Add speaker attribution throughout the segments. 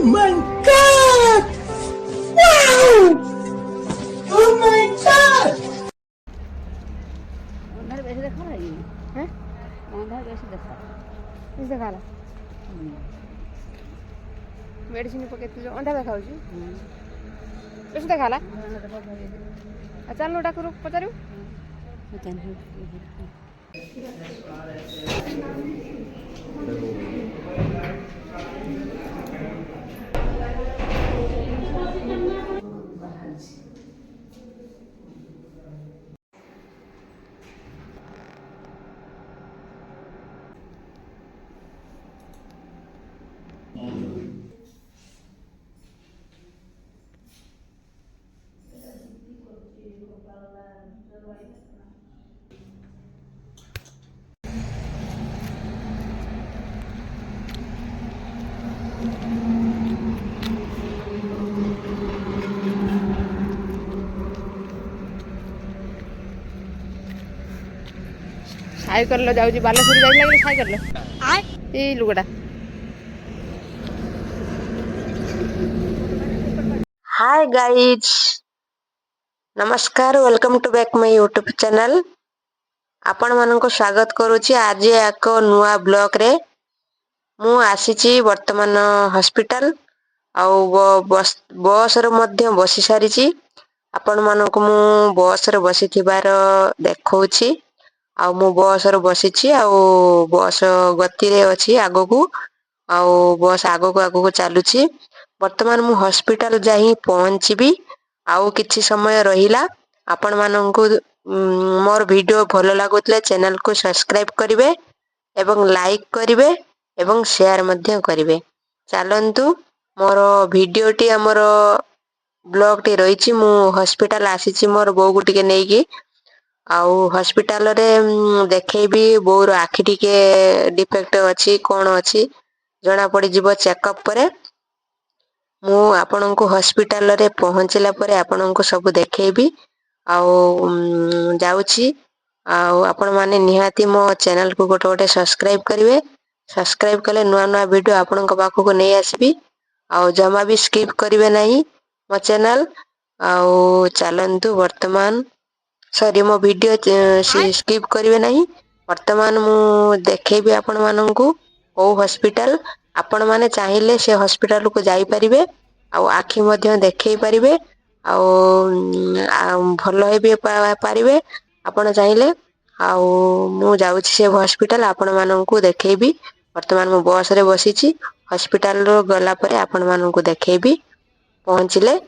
Speaker 1: my god! Wow! Oh my god!
Speaker 2: अंधार कैसे देखा रहा है ये? हैं? अंधार कैसे देखा?
Speaker 3: किस देखा मेडिसिन पकेती जो अंडा देखा कैसे देखा चल डाक पचारू ସାଇକେଲ ଯାଉଛି ବାଲେଶ୍ୱର ଯାଇଥିଲା କି ସାଇକେଲ ଏଇ ଲୁଗାଟା
Speaker 4: हाय गाइज नमस्कार welcome to back my YouTube channel आपण मानक स्वागत करुच्ची आज एक नुआ ब्लॉग रे मु आसीची वर्तमान हॉस्पिटल बस रे मध्य बसी सारीची आपण मानक मु बस रे बसी थिबार देखौची आ मु बस रे बसीची आ बस गति रे अछि आगो को आ बस आगो को चालुची वर्तमान मु हॉस्पिटल जाही पहुंचीबी आउ किछि समय रहिला आपण माननकु मोर वीडियो भलो लागुतले चैनल को सब्सक्राइब करिवे एवं लाइक करिवे एवं शेयर मध्य करिवे चलंतु मोर वीडियो टी हमर ब्लॉग टी रहिछि मु हॉस्पिटल आसीछि मोर बो गुटी के नेकी आउ हॉस्पिटल रे देखैबी बोर आखि टिके डिफेक्ट अछि कोन अछि जणा पड़ी जीवो चेकअप परे मु आपनको हॉस्पिटल रे पहुंचला परे आपनको सब देखैबी आउ जाउछि आउ आपण माने निहाती मो चैनल को गोटे गोटे सब्सक्राइब करिवे सब्सक्राइब कले नुआ नुआ वीडियो आपनको पाखो को नै आसीबी आउ जमा भी स्किप करिवे नाही मो चैनल आउ चलंतु वर्तमान सॉरी मो वीडियो स्किप करिवे नाही वर्तमान मु देखैबी आपण माननकु ओ हॉस्पिटल आपण माने चाहिले से हॉस्पिटल को जाई परिबे आ आखि मध्य देखै परिबे आ भलो हेबे पारिबे आपण चाहिले आ मु जाउछि से हॉस्पिटल आपण माननकु देखैबी वर्तमान मु बस रे बसीछि हॉस्पिटल रो गला परे आपण माननकु देखैबी पहुंचले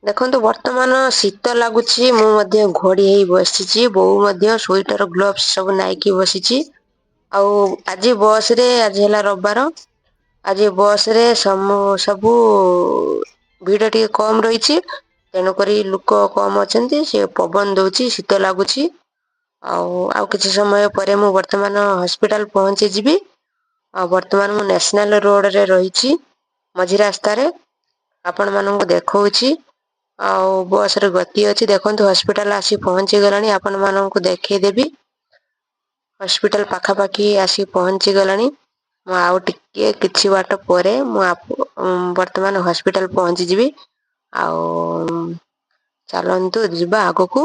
Speaker 4: देखंतु वर्तमान शीत लागुछि मु मध्य घोड़ी हेई बसीछि बहु मध्य स्वेटर ग्लोव्स सब नाइकी बसीछि आ आज बस रे आज हला रविवार आज बस रे सबु भीड़ टी कम रहिछि तेनो करी लोक कम अछंती से पवन दउछि शीत लागुछि आ किछि समय परे मु वर्तमान हॉस्पिटल पहुंची जिबी आ वर्तमान मु नेशनल रोड रे रहिछि मझी रास्ता रे आपण मानन देखौछि आ बस रे गति अछि देखंतु हॉस्पिटल आसी पहुंची गलानी आपण मानन को देखै देबी हॉस्पिटल पाखा पाखी आसी पहुंची गलानी मु आउ टिके किछि बाट परे मु वर्तमान हॉस्पिटल पहुंची जिबी आ चलंतु जिबा आगो को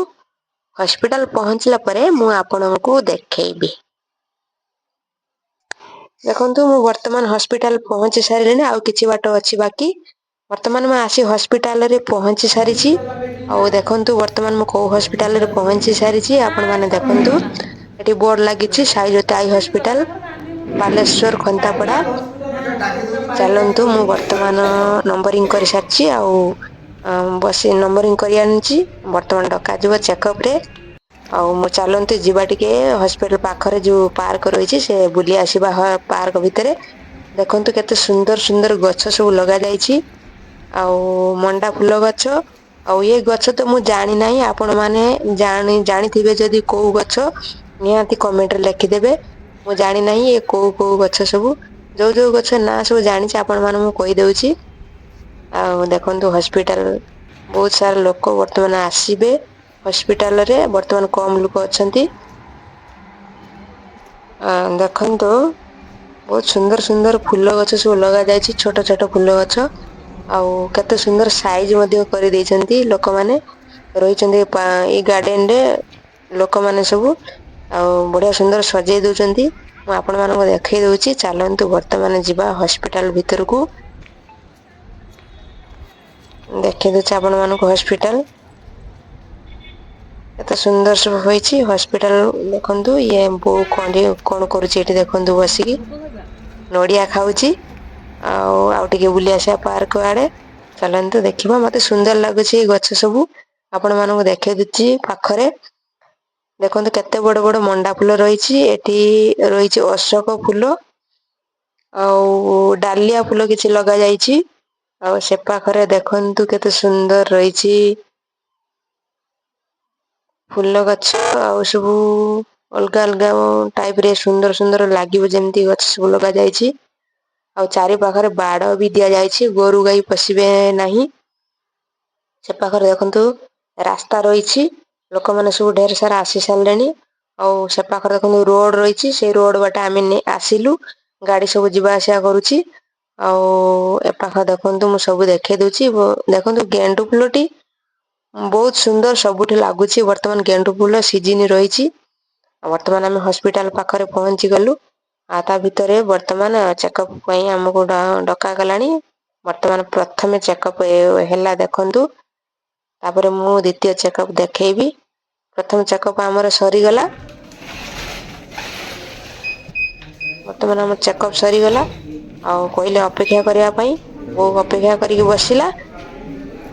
Speaker 4: हॉस्पिटल पहुंचला परे मु आपनको देखैबी देखंतु मु वर्तमान हॉस्पिटल पहुंची सारिलेनी आ किछि बाट अछि बाकी वर्तमान में आसी हॉस्पिटल रे पहुंची सारिछि आ देखंतु वर्तमान में को हॉस्पिटल रे पहुंची सारिछि आपण माने देखंतु एटी बोर्ड लागिछि साईजोती आई हॉस्पिटल बालेश्वर खंतापड़ा चलंतु मु वर्तमान नंबरिंग करि सारछि आ बसी नंबरिंग करि आनछि वर्तमान डका जिवो चेकअप रे आ मु चलंतु जिबा टिके हॉस्पिटल पाखरे जो पार्क रहिछि से बुली आसीबा पार्क भितरे देखंतु केते सुंदर सुंदर गछ सब लगा जाईछि आ मंडा फूल गछ आ ये गछ तो मु जानि नाही आपण माने जानि थिबे जदी को गछ निहाती कमेंट रे लिखि देबे मु जानि नाही ये को गछ सब जो जो गछ ना सब जानि छ आपण माने मु कहि देउछि आ देखंतु हॉस्पिटल बहुत सारा लोक वर्तमान आसीबे हॉस्पिटल रे वर्तमान कम लोक अछंती देखंतु ବହୁତ ସୁନ୍ଦର ସୁନ୍ଦର ଫୁଲ ଗଛ ସବୁ ଲଗାଯାଇଛି, ଛୋଟ ଛୋଟ ଫୁଲ ଗଛ। ଆଉ କେତେ ସୁନ୍ଦର ସାଇଜ ମଧ୍ୟ କରିଦେଇଛନ୍ତି। ଲୋକମାନେ ରହିଛନ୍ତି ଏଇ ଗାର୍ଡେନ ରେ, ଲୋକମାନେ ସବୁ ଆଉ ବଢିଆ ସୁନ୍ଦର ସଜେଇ ଦଉଛନ୍ତି। ମୁଁ ଆପଣ ମାନଙ୍କୁ ଦେଖେଇ ଦଉଛି, ଚାଲନ୍ତୁ ବର୍ତ୍ତମାନ ଯିବା ହସ୍ପିଟାଲ ଭିତରକୁ। ଦେଖେଇ ଦଉଛି ଆପଣ ମାନଙ୍କୁ ହସ୍ପିଟାଲ। ଏତେ ସୁନ୍ଦର ସବୁ ହୋଇଛି ହସ୍ପିଟାଲ। ଦେଖନ୍ତୁ ଇଏ ବୋଉ କଣ କରୁଛି ଏଠି ଦେଖନ୍ତୁ ବସିକି। ନଡିଆ ଖାଉଛି। ଆଉ ଟିକେ ବୁଲି ଆସିବା ପାର୍କ ଆଡେ। ଚାଲନ୍ତୁ ଦେଖିବା, ମତେ ସୁନ୍ଦର ଲାଗୁଛି ଏଇ ଗଛ ସବୁ। ଆପଣ ମାନଙ୍କୁ ଦେଖେଇ ଦଉଛି ପାଖରେ। ଦେଖନ୍ତୁ କେତେ ବଡ ବଡ ମଣ୍ଡା ଫୁଲ ରହିଛି। ଏଠି ରହିଛି ଅଶୋକ ଫୁଲ। ଆଉ ଡାଲିଆ ଫୁଲ କିଛି ଲଗା ଯାଇଛି। ଆଉ ସେ ପାଖରେ ଦେଖନ୍ତୁ କେତେ ସୁନ୍ଦର ରହିଛି। ଫୁଲ ଗଛ ଆଉ ସବୁ ଅଲଗା ଅଲଗା ଟାଇପ ରେ ସୁନ୍ଦର ସୁନ୍ଦର ଲାଗିବ ଯେମିତି ଗଛ ସବୁ ଲଗା ଯାଇଛି। ଆଉ ଚାରି ପାଖରେ ବାଡ ବି ଦିଆଯାଇଛି, ଗୋରୁ ଗାଈ ପଶିବେ ନାହିଁ। ସେ ପାଖରେ ଦେଖନ୍ତୁ ରାସ୍ତା ରହିଛି। ଲୋକମାନେ ସବୁ ଢେର ସାରା ଆସି ସାରିଲେଣି। ଆଉ ସେ ପାଖରେ ଦେଖନ୍ତୁ ରୋଡ ରହିଛି, ସେଇ ରୋଡ ବାଟେ ଆମେ ଆସିଲୁ। ଗାଡି ସବୁ ଯିବା ଆସିବା କରୁଛି। ଆଉ ଏପାଖ ଦେଖନ୍ତୁ ମୁଁ ସବୁ ଦେଖେଇ ଦଉଛି। ଦେଖନ୍ତୁ ଗେଣ୍ଡୁ ଫୁଲଟି ବହୁତ ସୁନ୍ଦର ସବୁଠି ଲାଗୁଛି। ବର୍ତ୍ତମାନ ଗେଣ୍ଡୁ ଫୁଲ ସିଜିନ ରହିଛି। ବର୍ତ୍ତମାନ ଆମେ ହସ୍ପିଟାଲ ପାଖରେ ପହଞ୍ଚି ଗଲୁ। ଆଉ ତା ଭିତରେ ବର୍ତ୍ତମାନ ଚେକଅପ ପାଇଁ ଆମକୁ ଡକାଗଲାଣି। ବର୍ତ୍ତମାନ ପ୍ରଥମେ ଚେକଅପ୍ ହେଲା ଦେଖନ୍ତୁ। ତାପରେ ମୁଁ ଦ୍ଵିତୀୟ ଚେକଅପ୍ ଦେଖେଇବି। ପ୍ରଥମ ଚେକଅପ୍ ଆମର ସରିଗଲା। ବର୍ତ୍ତମାନ ଆମ ଚେକଅପ୍ ସରିଗଲା। ଆଉ କହିଲେ ଅପେକ୍ଷା କରିବା ପାଇଁ, ବୋଉ ଅପେକ୍ଷା କରିକି ବସିଲା।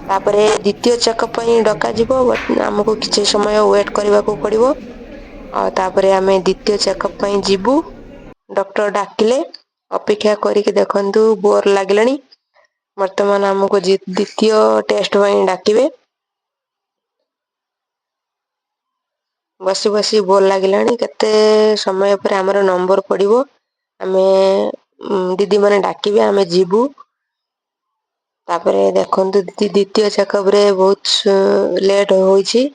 Speaker 4: ତାପରେ ଦ୍ଵିତୀୟ ଚେକଅପ୍ ପାଇଁ ଡକାଯିବ। ଆମକୁ କିଛି ସମୟ ୱେଟ କରିବାକୁ ପଡିବ। ଆଉ ତାପରେ ଆମେ ଦ୍ଵିତୀୟ ଚେକଅପ୍ ପାଇଁ ଯିବୁ। ଡକ୍ଟର ଡାକିଲେ ଅପେକ୍ଷା କରିକି ଦେଖନ୍ତୁ ବୋର ଲାଗିଲାଣି। ବର୍ତ୍ତମାନ ଆମକୁ ଦ୍ଵିତୀୟ ଟେଷ୍ଟ ପାଇଁ ଡାକିବେ। ବସି ବସି ବୋର ଲାଗିଲାଣି। କେତେ ସମୟ ପରେ ଆମର ନମ୍ବର ପଡିବ। ଆମେ ଦିଦି ମାନେ ଡାକିବେ ଆମେ ଯିବୁ। ତାପରେ ଦେଖନ୍ତୁ ଦ୍ଵିତୀୟ ଚେକଅପ ରେ ବହୁତ ଲେଟ ହୋଇଛି।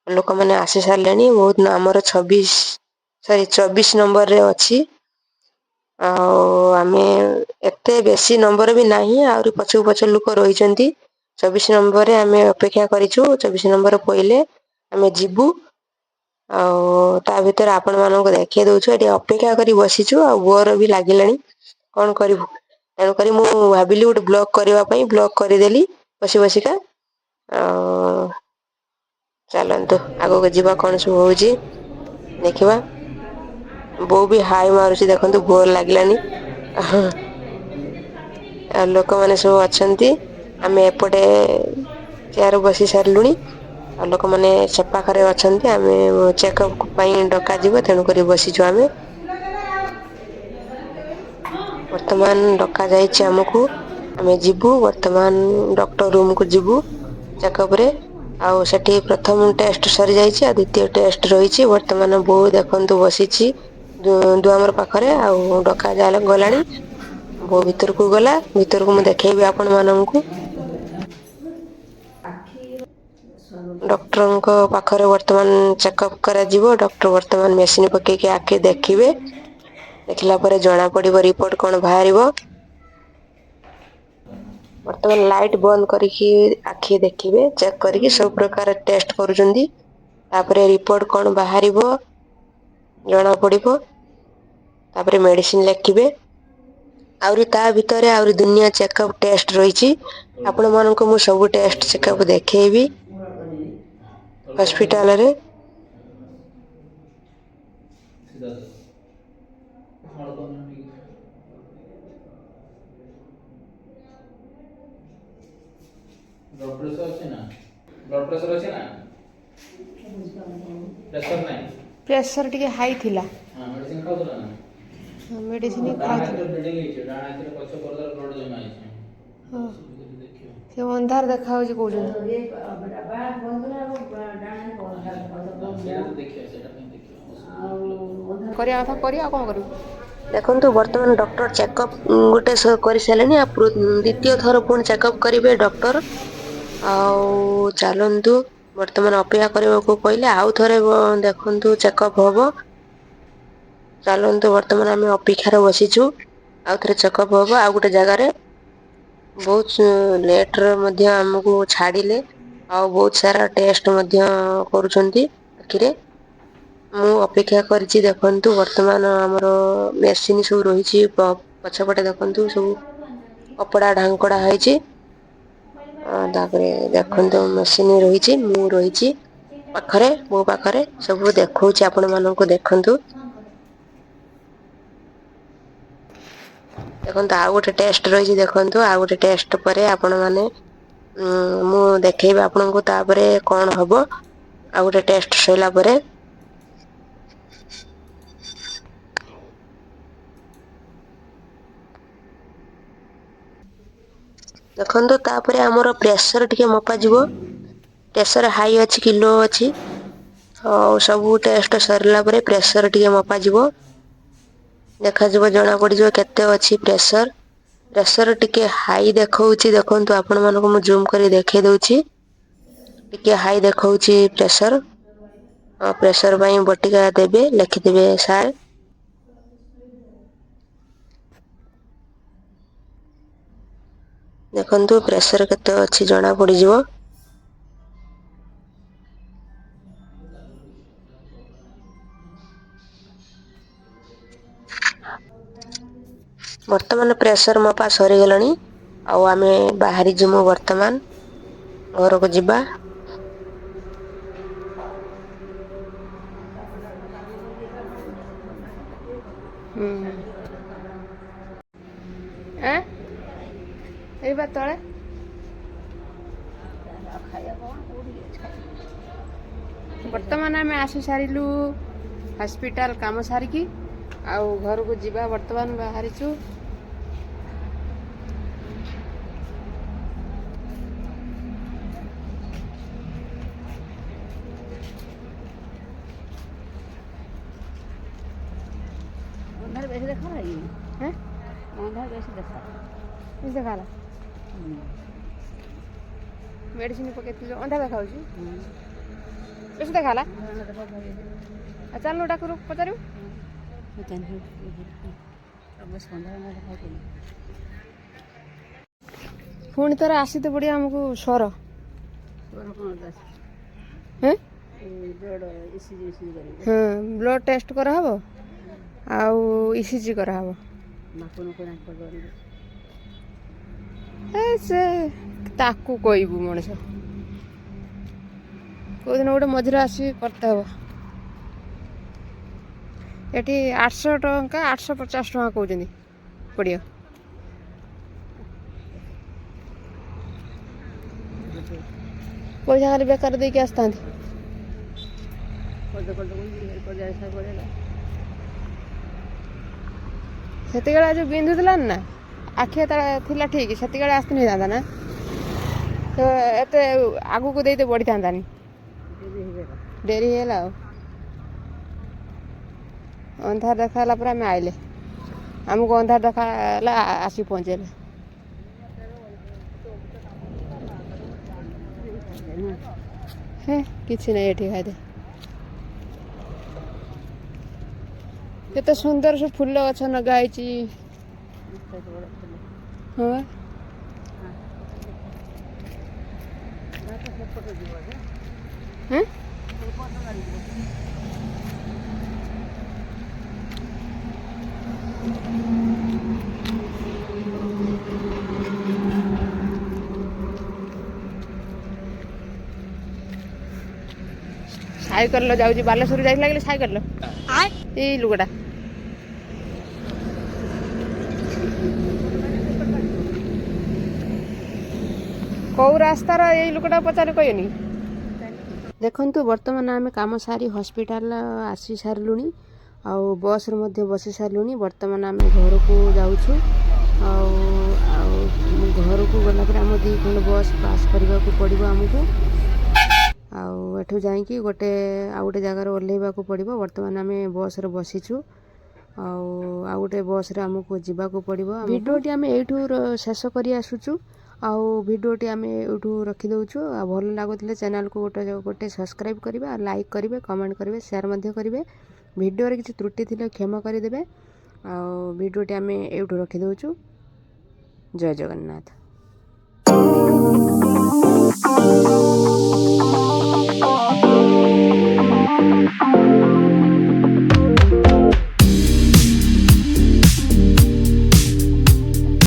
Speaker 4: ଲୋକମାନେ ଆସି ସାରିଲେଣି। ବହୁତ ଆମର 24 ନମ୍ବରରେ ଅଛି। ଆଉ ଆମେ ଏତେ ବେଶୀ ନମ୍ବର ବି ନାହିଁ, ଆହୁରି ପଛକୁ ପଛ ଲୋକ ରହିଛନ୍ତି। 24 ନମ୍ବରରେ ଆମେ ଅପେକ୍ଷା କରିଛୁ। 24 ନମ୍ବର ପଇଲେ ଆମେ ଯିବୁ। ଆଉ ତା ଭିତରେ ଆପଣ ମାନଙ୍କୁ ଦେଖେଇ ଦଉଛୁ। ଏଠି ଅପେକ୍ଷା କରି ବସିଛୁ ଆଉ ବୋର ବି ଲାଗିଲାଣି। କଣ କରିବୁ? ତେଣୁକରି ମୁଁ ଭାବିଲି ଗୋଟେ ବ୍ଲଗ କରିବା ପାଇଁ ବ୍ଲଗ କରିଦେଲି ବସି ବସିକା। ଆଉ ଚାଲନ୍ତୁ ଆଗକୁ ଯିବା କଣ ସବୁ ହଉଛି ଦେଖିବା। ବୋଉ ବି ହାଇ ମାରୁଛି ଦେଖନ୍ତୁ ବୋର ଲାଗିଲାନି। ଆଉ ଲୋକମାନେ ସବୁ ଅଛନ୍ତି। ଆମେ ଏପଟେ ଚେୟାର ବସି ସାରିଲୁଣି। ଆଉ ଲୋକମାନେ ସେ ପାଖରେ ଅଛନ୍ତି। ଆମେ ଚେକଅପ୍ ପାଇଁ ଡକାଯିବ ତେଣୁକରି ବସିଛୁ ଆମେ। ବର୍ତ୍ତମାନ ଡକା ଯାଇଛି ଆମକୁ। ଆମେ ଯିବୁ ବର୍ତ୍ତମାନ ଡକ୍ଟର ରୁମ କୁ ଯିବୁ ଚେକଅପ ରେ। ଆଉ ସେଠି ପ୍ରଥମ ଟେଷ୍ଟ ସରିଯାଇଛି ଆଉ ଦ୍ଵିତୀୟ ଟେଷ୍ଟ ରହିଛି। ବର୍ତ୍ତମାନ ବୋଉ ଦେଖନ୍ତୁ ବସିଛି ଦୁଆର ପାଖରେ ଆଉ ଡକା ଗଲାଣି। ବୋଉ ଭିତରକୁ ଗଲା। ଭିତରକୁ ମୁଁ ଦେଖେଇବି ଆପଣ ମାନଙ୍କୁ। ଡକ୍ଟରଙ୍କ ପାଖରେ ବର୍ତ୍ତମାନ ଚେକଅପ୍ କରାଯିବ। ଡକ୍ଟର ବର୍ତ୍ତମାନ ମେସିନ ପକେଇକି ଆଖି ଦେଖିବେ। ଦେଖିଲା ପରେ ଜଣା ପଡିବ ରିପୋର୍ଟ କଣ ବାହାରିବ। ବର୍ତ୍ତମାନ ଲାଇଟ୍ ବନ୍ଦ କରିକି ଆଖି ଦେଖିବେ ଚେକ୍ କରିକି ସବୁ ପ୍ରକାର ଟେଷ୍ଟ କରୁଛନ୍ତି। ତାପରେ ରିପୋର୍ଟ କଣ ବାହାରିବ ଜଣା ପଡିବ। ତାପରେ ମେଡିସିନ ଲେଖିବେ। ଆହୁରି ତା ଭିତରେ ଆହୁରି ଦୁନିଆ ଚେକଅପ ଟେଷ୍ଟ ରହିଛି। ଆପଣ ମାନଙ୍କୁ ମୁଁ ସବୁ ଟେଷ୍ଟ ଚେକଅପ୍ ଦେଖେଇବି ହସ୍ପିଟାଲରେ।
Speaker 5: ବ୍ଲଡ ପ୍ରେସର ଅଛି ନା? ବ୍ଲଡ ପ୍ରେସର ଅଛି ନା? ପ୍ରେସର ନାହିଁ?
Speaker 3: ପ୍ରେସର ଟିକେ ହାଇ ଥିଲା।
Speaker 5: ହଁ ମେଡିସିନ ଖାଉଥିଲା ନା?
Speaker 3: ମେଡିସିନ
Speaker 5: ଡାହାଣ
Speaker 3: ଖାଉଥିଲି।
Speaker 5: ହାତରେ ବ୍ଲିଡିଂ ହେଇଛି। ଡାହାଣ ହାତରେ ପଛ ପରଦାରେ ବ୍ଲଡ ଜମା ହେଇଛି।
Speaker 3: ହଁ
Speaker 5: ଦେଖିବ।
Speaker 3: ସେ ଅନ୍ଧାର ଦେଖା ହଉଛି କହୁଛନ୍ତି।
Speaker 5: ସେଇଟା ତ ଦେଖିବା ସେଇଟା ପାଇଁ ଦେଖିବା।
Speaker 3: କରିବା କଥା କରିବା ଆଉ କଣ କରିବୁ।
Speaker 4: ଦେଖନ୍ତୁ ବର୍ତ୍ତମାନ ଡକ୍ଟର ଚେକଅପ୍ ଗୋଟେ କରିସାରିଲେଣି। ଆଉ ଦ୍ଵିତୀୟ ଥର ପୁଣି ଚେକଅପ୍ କରିବେ ଡକ୍ଟର। ଆଉ ଚାଲନ୍ତୁ ବର୍ତ୍ତମାନ ଅପେକ୍ଷା କରିବାକୁ କହିଲେ ଆଉ ଥରେ ଦେଖନ୍ତୁ ଚେକଅପ୍ ହବ। ଚାଲନ୍ତୁ ବର୍ତ୍ତମାନ ଆମେ ଅପେକ୍ଷାରେ ବସିଛୁ। ଆଉ ଥରେ ଚେକଅପ୍ ହେବ ଆଉ ଗୋଟେ ଜାଗାରେ। ବହୁତ ଲେଟ୍ରେ ମଧ୍ୟ ଆମକୁ ଛାଡ଼ିଲେ ଆଉ ବହୁତ ସାରା ଟେଷ୍ଟ ମଧ୍ୟ କରୁଛନ୍ତି ଆଖିରେ। ମୁଁ ଅପେକ୍ଷା କରିଛି ଦେଖନ୍ତୁ ବର୍ତ୍ତମାନ ଆମର ମେସିନ୍ ସବୁ ରହିଛି ପଛପଟେ ଦେଖନ୍ତୁ ସବୁ କପଡ଼ା ଢାଙ୍କଡା ହେଇଛି। ତାପରେ ଦେଖନ୍ତୁ ମେସିନ୍ ରହିଛି ମୁଁ ରହିଛି ପାଖରେ ମୋ ପାଖରେ ସବୁ ଦେଖଉଛି ଆପଣ ମାନଙ୍କୁ ଦେଖନ୍ତୁ। ଦେଖନ୍ତୁ ଆଉ ଗୋଟେ ଟେଷ୍ଟ ରହିଛି ଦେଖନ୍ତୁ ଆଉ ଗୋଟେ ଟେଷ୍ଟ ପରେ ଆପଣ ମାନେ ମୁଁ ଦେଖେଇବି ଆପଣଙ୍କୁ ତାପରେ କଣ ହବ ଆଉ ଗୋଟେ ଟେଷ୍ଟ ସରିଲା ପରେ। ଦେଖନ୍ତୁ ତାପରେ ଆମର ପ୍ରେସର ଟିକେ ମପାଯିବ। ପ୍ରେସର ହାଇ ଅଛି କି ଲୋ ଅଛି ଆଉ ସବୁ ଟେଷ୍ଟ ସରିଲା ପରେ ପ୍ରେସର ଟିକେ ମପାଯିବ। ଦେଖାଯିବ ଜଣା ପଡିଯିବ କେତେ ଅଛି ପ୍ରେସର। ପ୍ରେସର ଟିକେ ହାଇ ଦେଖଉଛି ଦେଖନ୍ତୁ ଆପଣ ମାନଙ୍କୁ ମୁଁ ଜୁମ କରି ଦେଖେଇ ଦଉଛି। ଟିକେ ହାଇ ଦେଖଉଛି ପ୍ରେସର। ପ୍ରେସର ପାଇଁ ବଟିକା ଦେବେ ଲେଖିଦେବେ ସାର୍। ଦେଖନ୍ତୁ ପ୍ରେସର କେତେ ଅଛି ଜଣା ପଡିଯିବ। ବର୍ତ୍ତମାନ ପ୍ରେସର ମପା ସରିଗଲାଣି ଆଉ ଆମେ ବାହାରି ଯିମୁ ବର୍ତ୍ତମାନ ଘରକୁ ଯିବା।
Speaker 3: ଏଇ ବା ତଳେ ବର୍ତ୍ତମାନ ଆମେ ଆସି ସାରିଲୁ ହସ୍ପିଟାଲ କାମ ସାରିକି ଆଉ ଘରକୁ ଯିବା ବର୍ତ୍ତମାନ ବାହାରିଛୁ।
Speaker 2: ଅନ୍ଧାର ବେଶୀ ଦେଖା କି
Speaker 3: হ্যাঁ
Speaker 2: ଅନ୍ଧାର ବେଶୀ ଦେଖା
Speaker 3: ବେଶୀ ଦେଖାହେଲା ମେଡ଼ିସିନ ପକେଇଥିଲୁ ଅନ୍ଧା ଦେଖାଉଛି ବେଶୀ ଦେଖାହେଲା। ଆଉ ଚାଲୁ ଡାକ୍ତର ପଚାରିବୁ। ପୁଣି ଥରେ ଆସିତେ ପଡ଼ିବ ଆମକୁ ସ୍ୱର ହଁ ବ୍ଲଡ଼ ଟେଷ୍ଟ କରାହେବ ଆଉ ଇସିଜି କରାହେବ। ସେ ତାକୁ କହିବୁ ମଣିଷ କେଉଁଦିନ ଗୋଟେ ମଝିରେ ଆସିକି କରତେ ହେବ। ଏଠି 800 ଟଙ୍କା 850 ଟଙ୍କା କହୁଛନ୍ତି ପଡ଼ିବ। ପଇସା ଖାଲି ବେକାର ଦେଇକି ଆସିଥାନ୍ତି। ସେତିକିବେଳେ ଯେଉଁ ବିନ୍ଧୁଥିଲାନି ନା ଆଖି ଯେତେବେଳେ ଥିଲା ଠିକ୍ ସେତିକିବେଳେ ଆସିଥିଲେ ହେଇଥାନ୍ତା ନା ତ ଏତେ ଆଗକୁ ଦେଇତେ ବଢ଼ିଥାନ୍ତାନି ଡେରି ହେଇଗଲା ଆଉ। ଅନ୍ଧାର ଦେଖା ହେଲା ପରେ ଆମେ ଆଇଲେ ଆମକୁ ଅନ୍ଧାର ଦେଖା ହେଲା ଆସିକି ପହଞ୍ଚେଇଲେ। କିଛି ନାହିଁ ଏଠି ଖାଇଦେ। କେତେ ସୁନ୍ଦର ସବୁ ଫୁଲ ଗଛ ଲଗା ହେଇଛି। ହଁ ସାଇକେଲ ଯାଉଛି ବାଲେଶ୍ୱର ଯାଇଥିଲା କି ସାଇକେଲ ଏଇ ଲୁଗାଟା କେଉଁ ରାସ୍ତାର ଏଇ ଲୋକଟା ପଚାରି କହିବେନି। ଦେଖନ୍ତୁ ବର୍ତ୍ତମାନ ଆମେ କାମ ସାରି ହସ୍ପିଟାଲ ଆସି ସାରିଲୁଣି ଆଉ ବସ୍ରେ ମଧ୍ୟ ବସି ସାରିଲୁଣି। ବର୍ତ୍ତମାନ ଆମେ ଘରକୁ ଯାଉଛୁ ଆଉ ଘରକୁ ଗଲା ପରେ ଆମ 2 ଖଣ୍ଡ ବସ୍ ପାସ୍ କରିବାକୁ ପଡ଼ିବ ଆମକୁ ଆଉ ଏଠୁ ଯାଇକି ଆଉ ଗୋଟେ ଜାଗାରେ ଓହ୍ଲାଇବାକୁ ପଡ଼ିବ। ବର୍ତ୍ତମାନ ଆମେ ବସ୍ରେ ବସିଛୁ ଆଉ ଗୋଟେ ବସ୍ରେ ଆମକୁ ଯିବାକୁ ପଡ଼ିବ। ଭିଡ଼ିଓଟି ଆମେ ଏଇଠୁ ଶେଷ କରି ଆସୁଛୁ ଆଉ ଭିଡ଼ିଓଟି ଆମେ ଏଇଠୁ ରଖିଦେଉଛୁ। ଆଉ ଭଲ ଲାଗୁଥିଲେ ଚ୍ୟାନେଲକୁ ଗୋଟେ ସବସ୍କ୍ରାଇବ୍ କରିବେ ଆଉ ଲାଇକ୍ କରିବେ କମେଣ୍ଟ କରିବେ ସେୟାର ମଧ୍ୟ କରିବେ। ଭିଡ଼ିଓରେ କିଛି ତ୍ରୁଟି ଥିଲେ କ୍ଷମା କରିଦେବେ। ଆଉ ଭିଡ଼ିଓଟି ଆମେ ଏଇଠୁ ରଖିଦେଉଛୁ। ଜୟ ଜଗନ୍ନାଥ।